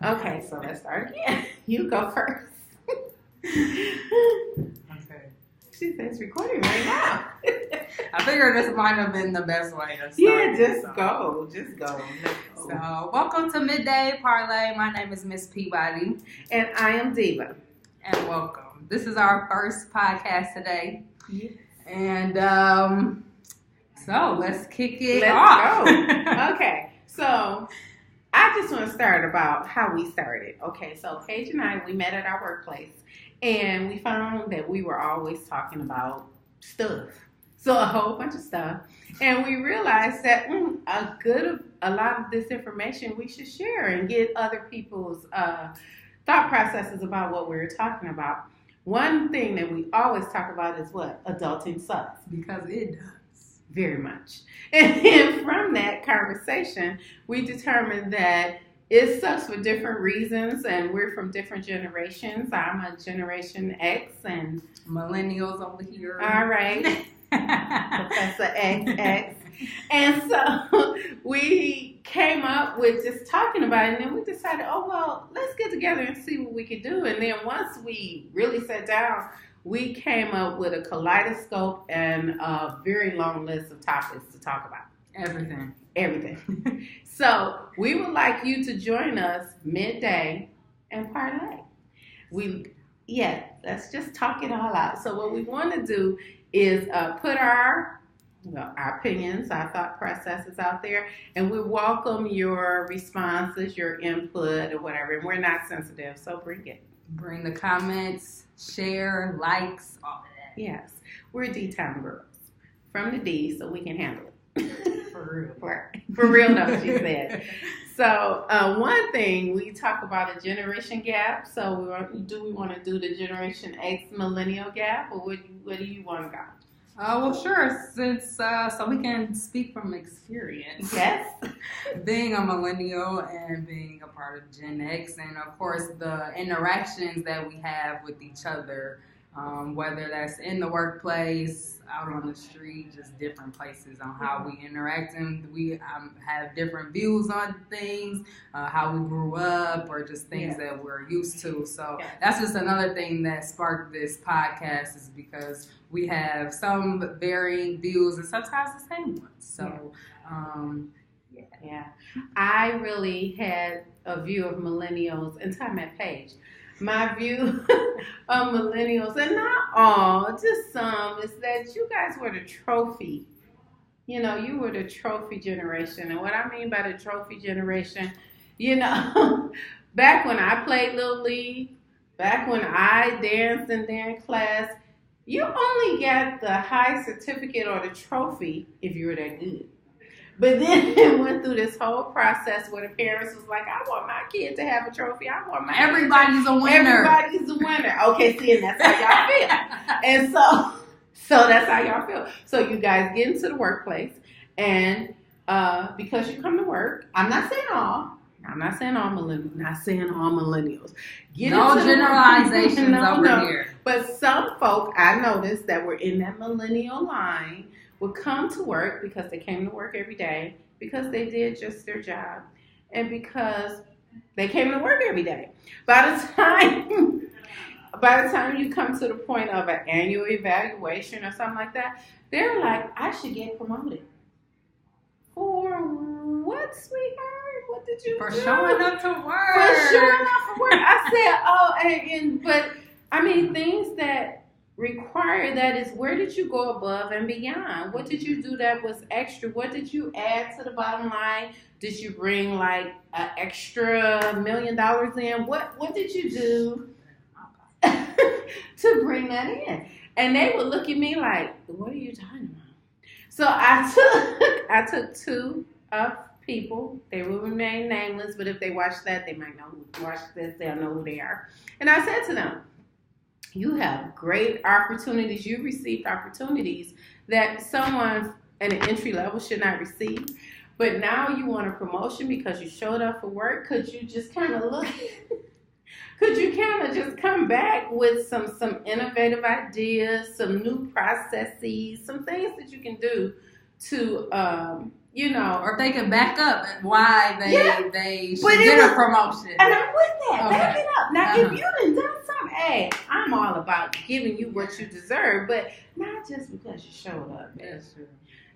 Okay, so let's start again. You go first. Okay. She says recording right now. I figured this might have been the best way to start. Yeah, just go. Just go. So, welcome to Midday Parley. My name is Miss P.Body. And I am D.I.V.A. And welcome. This is our first podcast today. Yes. And so let's kick it Let's off. go. Okay, so I just want to start about how we started. Okay, so Paige and I, we met at our workplace, and we found that we were always talking about stuff. So a whole bunch of stuff. And we realized that a lot of this information we should share and get other people's thought processes about what we were talking about. One thing that we always talk about is what? Adulting sucks. Because it does. Very much. And then from that conversation, we determined that it sucks for different reasons, and we're from different generations. I'm a Generation X and Millennials over here. all right. Professor XX. And so we came up with just talking about it, and then we decided, oh, well, let's get together and see what we could do. And then once we really sat down, we came up with a kaleidoscope and a very long list of topics to talk about. Everything. So we would like you to join us midday and parlay. Let's just talk it all out. So what we want to do is put our opinions, our thought processes out there, and we welcome your responses, your input, or whatever. And we're not sensitive, so bring it. Bring the comments, share, likes, all of that. Yes, we're D-Town girls from the D, so we can handle it. For real. For real, though, she said. So one thing, we talk about a generation gap. So we want to do the Generation X Millennial gap, or where do you want to go? Well, sure, since so we can speak from experience. Yes. Being a millennial and being a part of Gen X, and of course the interactions that we have with each other, whether that's in the workplace, out on the street, just different places on how we interact, and we have different views on things, how we grew up, or just things that we're used to. So that's just another thing that sparked this podcast, is because we have some varying views and sometimes the same ones. So, I really had a view of millennials until I met Paige. My view of millennials, and not all, just some, is that you guys were the trophy. You know, you were the trophy generation. And what I mean by the trophy generation, back when I played Little League, back when I danced in dance class, you only got the high certificate or the trophy if you were that good. But then it went through this whole process where the parents was like, I want my kid to have a trophy. Everybody's a winner. Everybody's a winner. Okay, see, and that's how y'all feel. And so that's how y'all feel. So you guys get into the workplace, and because you come to work, I'm not saying all millennials. No generalizations over here. But some folk I noticed that were in that millennial line would come to work because they came to work every day, because they did just their job, and because they came to work every day. By the time you come to the point of an annual evaluation or something like that, they're like, I should get promoted. For what, sweetheart? What did you do? For showing up to work. For showing up for work. I said, but I mean, things that require that is, where did you go above and beyond? What did you do that was extra? What did you add to the bottom line? Did you bring like an extra $1 million in? What did you do to bring that in? And they would look at me like, what are you talking about? So I took two people. They will remain nameless, but if they watch that, they might watch this, they'll know who they are. And I said to them, you have great opportunities. You received opportunities that someone at an entry level should not receive. But now you want a promotion because you showed up for work. Could you just kind of just come back with some innovative ideas, some new processes, some things that you can do to you know, or if they can back up why they should But get a promotion. And I'm with that. Okay. Back it up. Now, if you done something, hey, I'm all about giving you what you deserve, but not just because you showed up. That's true.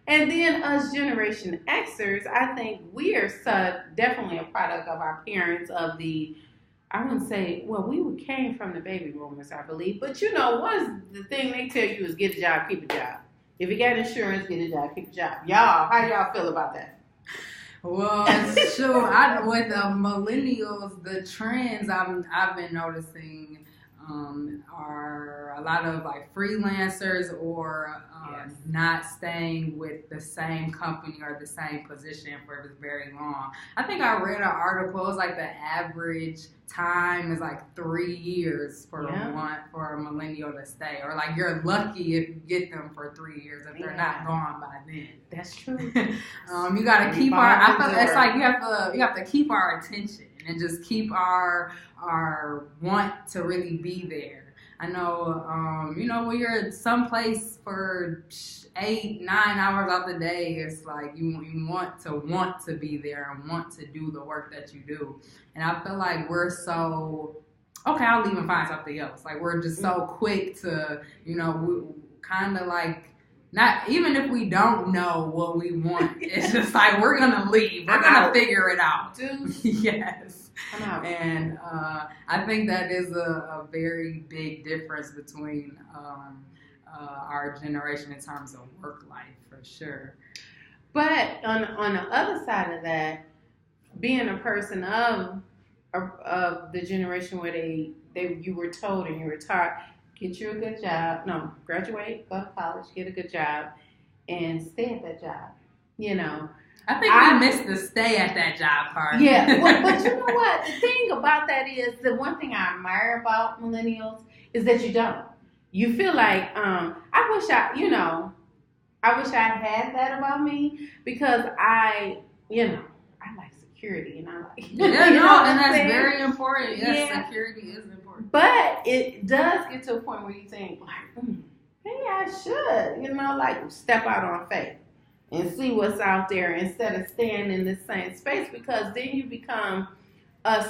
And then us Generation Xers, I think we are definitely a product of our parents, of the, I wouldn't say, well, we came from the baby boomers, I believe. But you know, the thing they tell you is get a job, keep a job. If you got insurance, get a job, keep a job. Y'all, how y'all feel about that? Well, it's true. With millennials, the trends I've been noticing are a lot of like freelancers or not staying with the same company or the same position for very long. I think I read an article. It was like the average time is like 3 years for a millennial to stay, or like you're lucky if you get them for 3 years if they're not gone by then. That's true. You got to keep I feel it's like you have to keep our attention and just keep our want to really be there. I know, when you're someplace for 8-9 hours out the day, it's like you want to be there and want to do the work that you do. And I feel like we're so, okay, I'll leave and find something else. Like we're just so quick to, kind of like, not even if we don't know what we want, it's just like we're gonna leave. We're gonna figure it out. Yes. And I think that is a very big difference between our generation in terms of work life, for sure. But on the other side of that, being a person of the generation where you were told and you were taught, get you a good job. No, graduate, go to college, get a good job, and stay at that job. I think we missed the stay at that job part. Yeah, but you know what? The thing about that is, the one thing I admire about millennials is that you don't. You feel like, I wish I had that about me, because I like security, and I like, and that's very important. Yes, security is important. But it does get to a point where you think, like, maybe I should, like step out on faith and see what's out there instead of staying in the same space, because then you become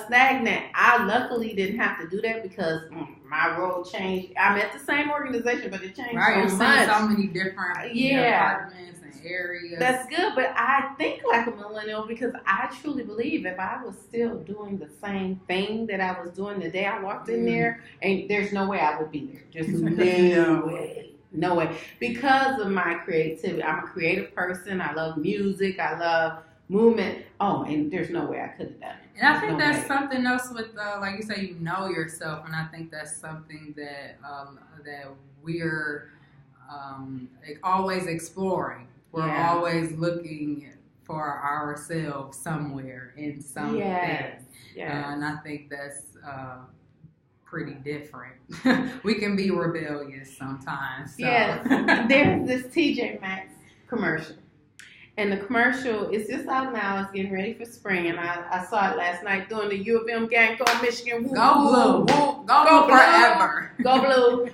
stagnant. I luckily didn't have to do that because my role changed. I'm at the same organization, but it changed so much. So many different departments and areas. That's good, but I think like a millennial, because I truly believe if I was still doing the same thing that I was doing the day I walked in there, and there's no way I would be there. Just no way. No way. Because of my creativity. I'm a creative person. I love music. I love movement. Oh, and there's no way I could have done it. And I think that's something else with, like you say, yourself. And I think that's something that we're always exploring. We're always looking for ourselves somewhere in something. Yes. And I think that's pretty different. We can be rebellious sometimes. So. Yes. There's this TJ Maxx commercial. And the commercial is just out now. It's getting ready for spring. And I saw it last night during the U of M game. Go Michigan. Woo, go blue. Woo. Go forever. Go blue.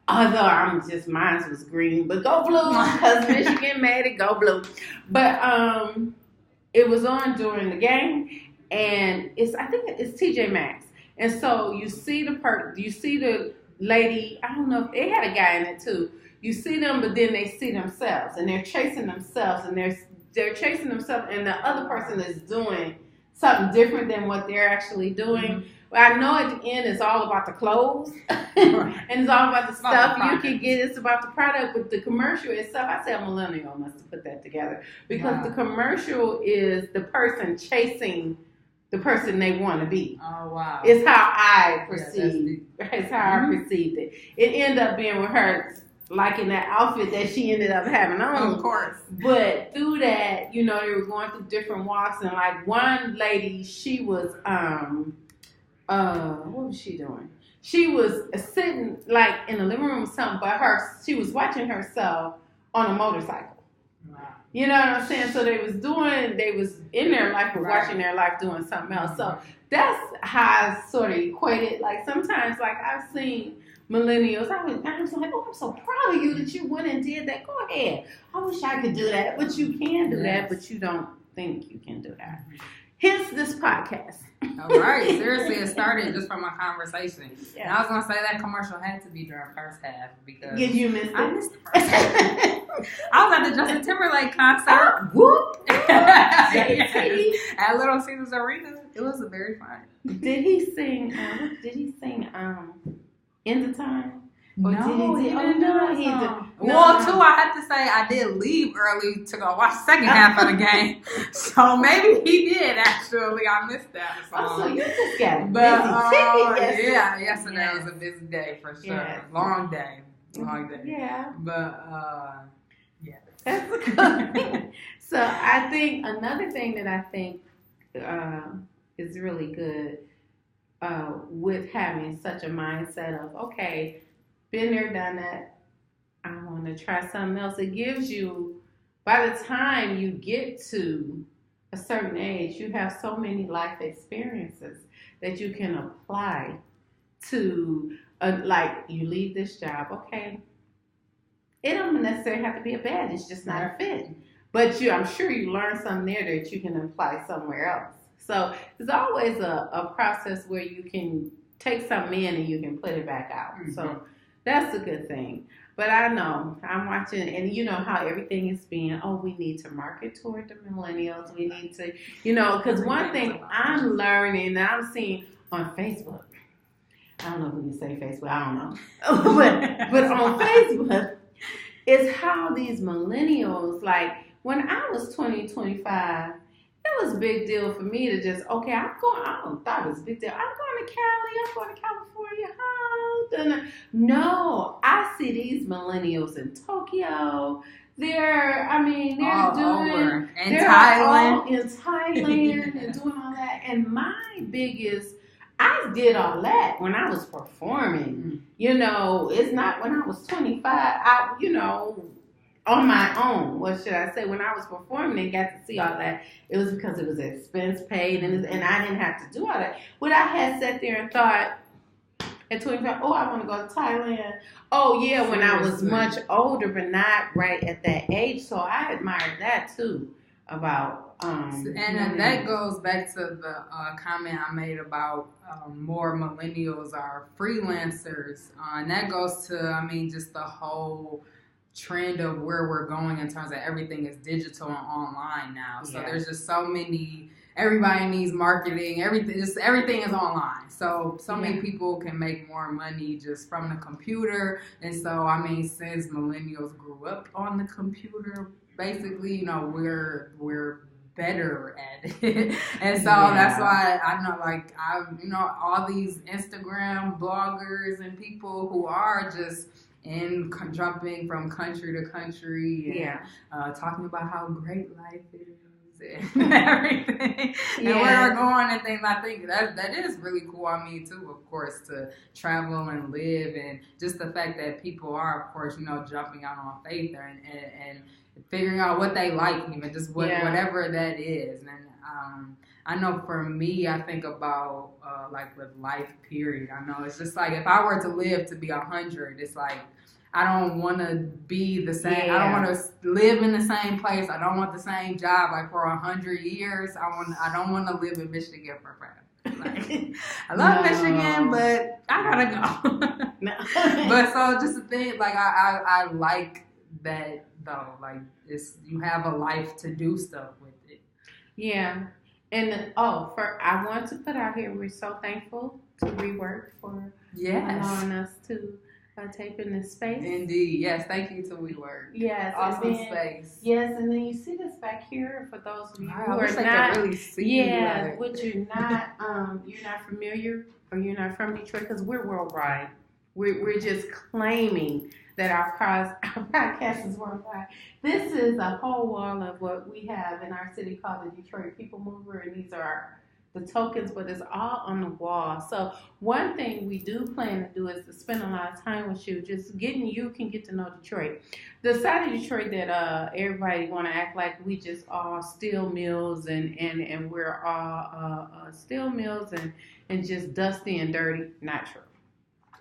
Although mine was green. But go blue because Michigan made it. Go blue. But it was on during the game. And I think it's TJ Maxx. And so you see the lady, I don't know if it had a guy in it too. You see them, but then they see themselves, and they're chasing themselves, and they're chasing themselves, and the other person is doing something different than what they're actually doing. Mm-hmm. But I know at the end it's all about the clothes, and it's all about the stuff you can get. It's about the product, but the commercial itself, I say a millennial must have put that together, because the commercial is the person chasing the person they want to be. Oh, wow. It's how I perceived. It's how I perceived it. It ended up being with her liking that outfit that she ended up having on. Of course. But through that, they were going through different walks, and like one lady, she was what was she doing? She was sitting like in the living room or something, but she was watching herself on a motorcycle. You know what I'm saying? So they was in their life, but watching their life doing something else. So that's how I sort of equate it. Like sometimes, like I've seen millennials, I was like, oh, I'm so proud of you that you went and did that. Go ahead. I wish I could do that, but you can do that, but you don't think you can do that. Hence this podcast. All right, seriously, it started just from a conversation. Yeah. And I was gonna say that commercial had to be during first half because you missed it. I missed the first half. I was at the Justin Timberlake concert. Whoop! At Little Caesars Arena. It was very fun. Did he sing? In the Time? Or no, he didn't. Well, too, I had to say I did leave early to go watch the second half of the game. So maybe he did, actually. I missed that song. Oh, so you just got a busy yesterday was a busy day for sure. Yes. Long day. Yeah. But, yeah. That's good. So I think another thing that I think is really good with having such a mindset of, okay, been there, done that, I want to try something else. It gives you, by the time you get to a certain age, you have so many life experiences that you can apply to, like you leave this job, okay, it don't necessarily have to be a bad, it's just not a fit. But I'm sure you learn something there that you can apply somewhere else. So there's always a process where you can take something in and you can put it back out. Mm-hmm. So that's a good thing. But I know, I'm watching, and you know how everything is being, we need to market toward the millennials. We need to, because one thing I'm learning, and I'm seeing on Facebook, I don't know if we can say Facebook, I don't know. but on Facebook, is how these millennials, like when I was 20, 25, it was a big deal for me to just, okay, I don't thought it was a big deal. I'm going to Cali, I'm going to California. No, I see these millennials in Tokyo. They're doing over. In Thailand and doing all that. And my biggest, I did all that when I was performing. It's not when I was 25, on my own. What should I say? When I was performing and got to see all that, it was because it was expense paid and I didn't have to do all that. But I had sat there and thought at 25, I want to go to Thailand. Oh, yeah, when I was much older, but not right at that age. So I admired that too about. And that goes back to the comment I made about more millennials are freelancers. And that goes to, just the whole trend of where we're going in terms of everything is digital and online now. So there's just so many, everybody needs marketing, everything is online. So many people can make more money just from the computer. And so, since millennials grew up on the computer, basically, we're better at it. And so that's why I know, all these Instagram bloggers and people who are just jumping from country to country and talking about how great life is and everything and where we're going and things. I think that is really cool on me too, of course, to travel and live, and just the fact that people are, of course, jumping out on faith and figuring out what they like, even just whatever that is. And I know for me, I think about with life period. I know it's just like if I were to live to be 100, it's like I don't want to be the same. I don't want to live in the same place. I don't want the same job like for 100 years. I don't want to live in Michigan for forever. Like, I love Michigan, but I gotta go. But so just the thing, like I like that though. Like you have a life to do stuff with it. Yeah. And I want to put out here, we're so thankful to Rework for allowing us to tape in this space. Indeed, yes. Thank you to WeWork. Yes, awesome space. Yes, and then you see this back here for those of you who are not really see. Which you're not familiar or you're not from Detroit, because we're worldwide. We're just claiming that our podcast is worldwide. This is a whole wall of what we have in our city called the Detroit People Mover, and these are the tokens, but it's all on the wall. So one thing we do plan to do is to spend a lot of time with you, just you can get to know Detroit. The side of Detroit that everybody want to act like we just all steel mills and we're all steel mills and just dusty and dirty. Not true.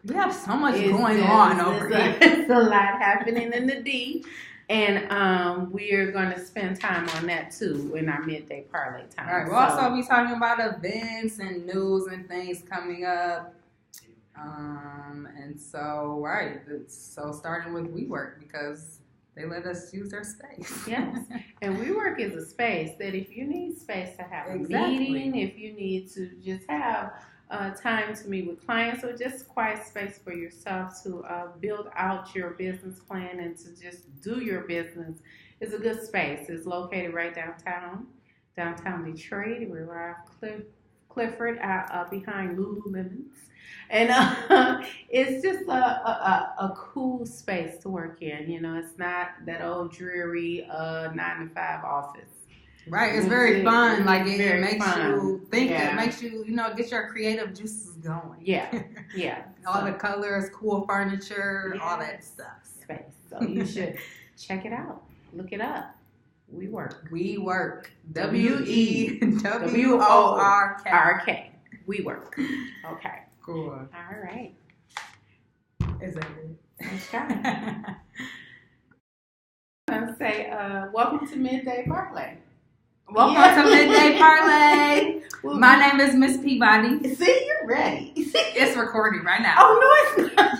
We have so much going on over here. It's a lot happening in the D. And we are going to spend time on that too in our midday parlay time. All right. We'll also be talking about events and news and things coming up. And so, right. So starting with WeWork because they let us use their space. Yes. And WeWork is a space that if you need space to have a meeting, if you need to just have time to meet with clients or just quiet space for yourself to build out your business plan and to just do your business, is a good space. It's located right downtown Detroit. We're right off Clifford behind Lululemon's. And it's just a cool space to work in. You know, it's not that old dreary 9-to-5 office. Right, it's very fun. Like it makes fun. You think. Yeah. It makes you, get your creative juices going. Yeah, yeah. All the colors, cool furniture, all that stuff. Space. So you should check it out. Look it up. WeWork. WeWork. WeWork. WeWork. Okay. Cool. All right. Is that it? Okay. I'm gonna say, welcome to Midday Parley. Welcome to Midday Parley. My name is Miss P.Body. See, you're ready. It's recording right now. Oh, no, it's not.